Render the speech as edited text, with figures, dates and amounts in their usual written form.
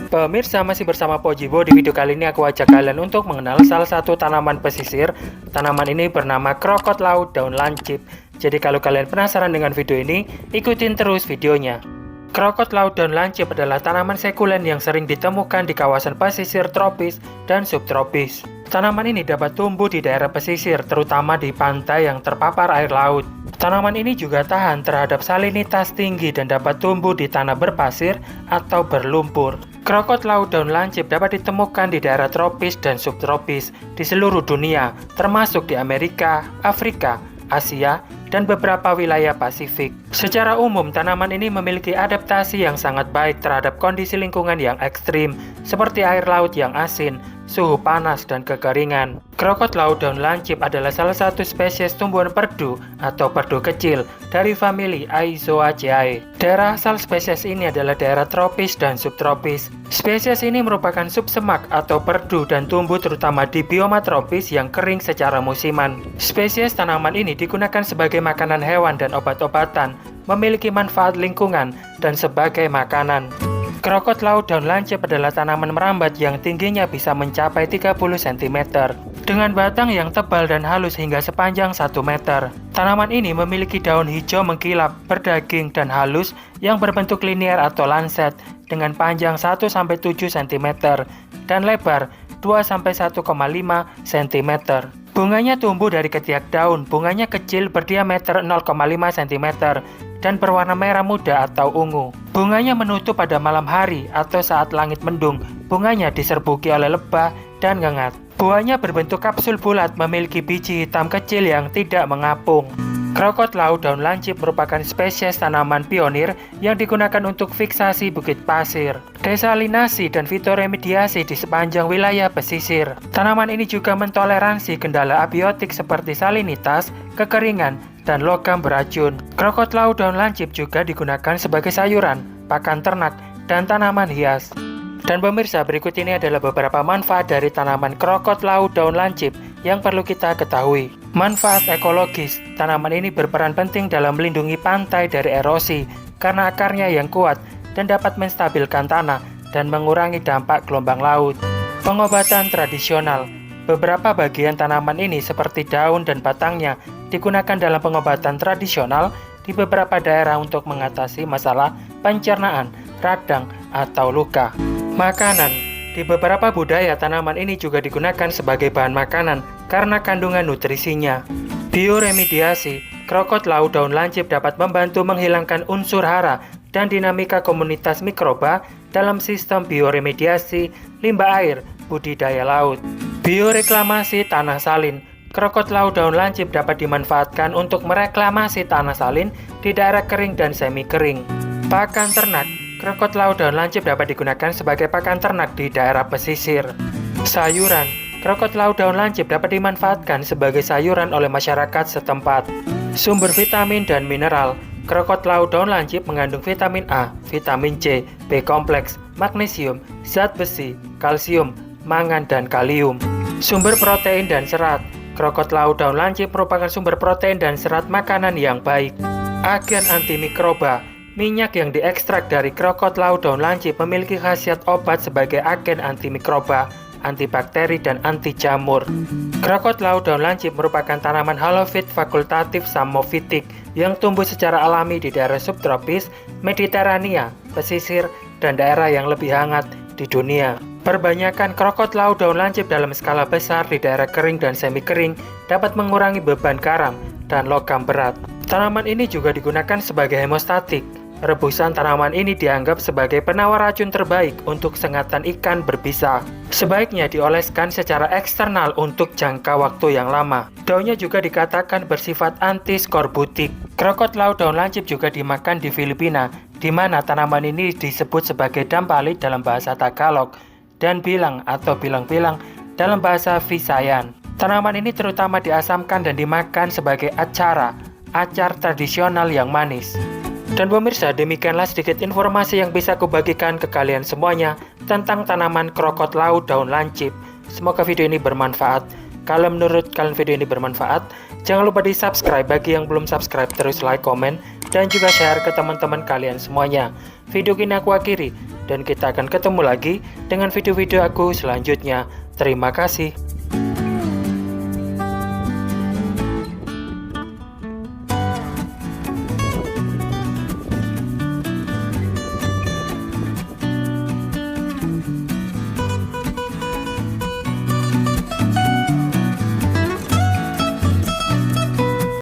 Pemirsa, masih bersama Pojibo. Di video kali ini aku ajak kalian untuk mengenal salah satu tanaman pesisir. Tanaman ini bernama krokot laut daun lancip. Jadi kalau kalian penasaran dengan video ini, ikutin terus videonya. Krokot laut daun lancip adalah tanaman sekulen yang sering ditemukan di kawasan pesisir tropis dan subtropis. Tanaman ini dapat tumbuh di daerah pesisir, terutama di pantai yang terpapar air laut. Tanaman ini juga tahan terhadap salinitas tinggi dan dapat tumbuh di tanah berpasir atau berlumpur. Krokot laut daun lancip dapat ditemukan di daerah tropis dan subtropis di seluruh dunia, termasuk di Amerika, Afrika, Asia, dan beberapa wilayah Pasifik. Secara umum, tanaman ini memiliki adaptasi yang sangat baik terhadap kondisi lingkungan yang ekstrim, seperti air laut yang asin, suhu panas, dan kekeringan. Krokot laut daun lancip adalah salah satu spesies tumbuhan perdu atau perdu kecil dari famili Aizoaceae. Daerah asal spesies ini adalah daerah tropis dan subtropis. Spesies ini merupakan subsemak atau perdu dan tumbuh terutama di bioma tropis yang kering secara musiman. Spesies tanaman ini digunakan sebagai makanan hewan dan obat-obatan, memiliki manfaat lingkungan, dan sebagai makanan. Krokot laut daun lancip adalah tanaman merambat yang tingginya bisa mencapai 30 cm, dengan batang yang tebal dan halus hingga sepanjang 1 meter. Tanaman ini memiliki daun hijau mengkilap, berdaging, dan halus yang berbentuk linier atau lanset, dengan panjang 1-7 cm dan lebar 2-1,5 cm. Bunganya tumbuh dari ketiak daun. Bunganya kecil, berdiameter 0,5 cm dan berwarna merah muda atau ungu. Bunganya menutup pada malam hari atau saat langit mendung. Bunganya diserbuki oleh lebah dan ngengat. Buahnya berbentuk kapsul bulat, memiliki biji hitam kecil yang tidak mengapung. Krokot laut daun lancip merupakan spesies tanaman pionir yang digunakan untuk fiksasi bukit pasir, desalinasi, dan fitoremediasi di sepanjang wilayah pesisir. Tanaman ini juga mentoleransi kendala abiotik seperti salinitas, kekeringan, dan logam beracun. Krokot laut daun lancip juga digunakan sebagai sayuran, pakan ternak, dan tanaman hias. Dan pemirsa, berikut ini adalah beberapa manfaat dari tanaman krokot laut daun lancip yang perlu kita ketahui. Manfaat ekologis, tanaman ini berperan penting dalam melindungi pantai dari erosi karena akarnya yang kuat dan dapat menstabilkan tanah dan mengurangi dampak gelombang laut. Pengobatan tradisional, beberapa bagian tanaman ini seperti daun dan batangnya digunakan dalam pengobatan tradisional di beberapa daerah untuk mengatasi masalah pencernaan, radang, atau luka. Makanan, di beberapa budaya tanaman ini juga digunakan sebagai bahan makanan karena kandungan nutrisinya. Bioremediasi, krokot laut daun lancip dapat membantu menghilangkan unsur hara dan dinamika komunitas mikroba dalam sistem bioremediasi limbah air budidaya laut. Bioreklamasi tanah salin, krokot laut daun lancip dapat dimanfaatkan untuk mereklamasi tanah salin di daerah kering dan semi kering. Pakan ternak, krokot laut daun lancip dapat digunakan sebagai pakan ternak di daerah pesisir. Sayuran, krokot laut daun lancip dapat dimanfaatkan sebagai sayuran oleh masyarakat setempat. Sumber vitamin dan mineral, krokot laut daun lancip mengandung vitamin A, vitamin C, B kompleks, magnesium, zat besi, kalsium, mangan, dan kalium. Sumber protein dan serat, krokot laut daun lancip merupakan sumber protein dan serat makanan yang baik. Agen antimikroba, minyak yang diekstrak dari krokot laut daun lancip memiliki khasiat obat sebagai agen antimikroba, antibakteri, dan anti jamur. Krokot laut daun lancip merupakan tanaman halofit fakultatif samofitik yang tumbuh secara alami di daerah subtropis, Mediterania, pesisir, dan daerah yang lebih hangat di dunia. Perbanyakan krokot laut daun lancip dalam skala besar di daerah kering dan semi kering dapat mengurangi beban garam dan logam berat. Tanaman ini juga digunakan sebagai hemostatik. Rebusan tanaman ini dianggap sebagai penawar racun terbaik untuk sengatan ikan berbisa. Sebaiknya dioleskan secara eksternal untuk jangka waktu yang lama. Daunnya juga dikatakan bersifat anti-skorbutik. Krokot laut daun lancip juga dimakan di Filipina, di mana tanaman ini disebut sebagai dampalit dalam bahasa Tagalog dan bilang atau bilang-bilang dalam bahasa Visayan. Tanaman ini terutama diasamkan dan dimakan sebagai acar tradisional yang manis. Dan pemirsa, demikianlah sedikit informasi yang bisa kubagikan ke kalian semuanya tentang tanaman krokot laut daun lancip. Semoga video ini bermanfaat. Kalau menurut kalian video ini bermanfaat, jangan lupa di subscribe. Bagi yang belum subscribe, terus like, komen, dan juga share ke teman-teman kalian semuanya. Video ini aku akhiri. dan kita akan ketemu lagi dengan video-video aku selanjutnya. Terima kasih.